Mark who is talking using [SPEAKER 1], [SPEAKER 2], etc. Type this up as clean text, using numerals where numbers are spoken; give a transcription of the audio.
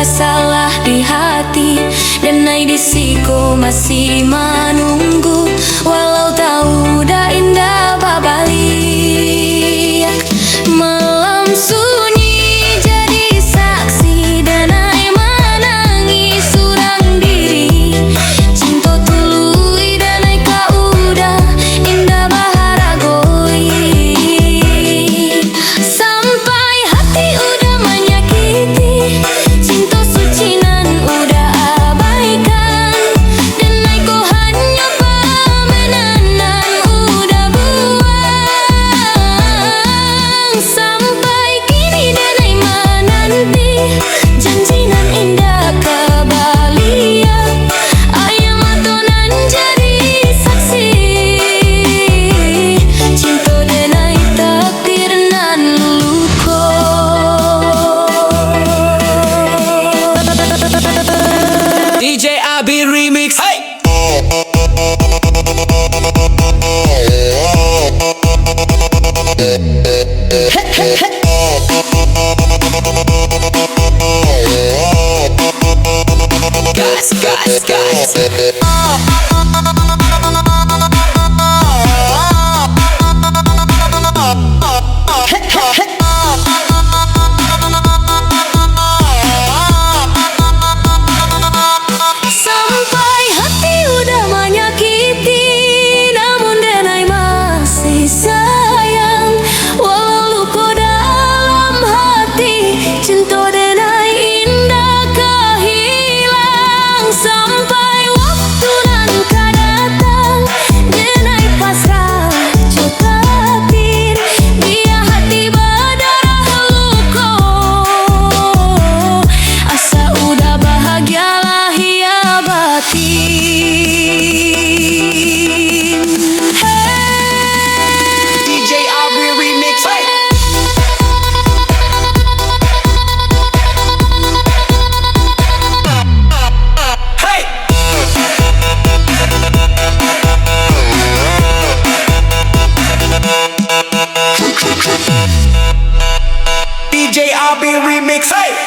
[SPEAKER 1] masalah di hati, dan di siku masih menunggu. Walau tahu dah indah babalik, malam sunyi jadi saksi, dan menangis surang diri. Cinta tului dan kau udah indah baharagoi, sampai hati udah menyakiti. Cinta suci nan udah abaikan, dan kau hanya permainan udah buang. Sampai kini dan menanti janji nan indah kembalian. Ayam atau nan jadi saksi, cinta denai takdir nan luko.
[SPEAKER 2] DJ Abi Remix. Hey! Guys, guys, guys.
[SPEAKER 1] Sampai hati udah menyakiti, namun denai masih sayang. Walau luka dalam hati, cinta denai indah kehilang. Sampai waktu nan datang, denai pasrah cukapin. Biar hati berdarah luka, asa udah bahagialah ya batin.
[SPEAKER 2] DJ Abi Remix. Hey! Hey! DJ Abi Remix. Hey!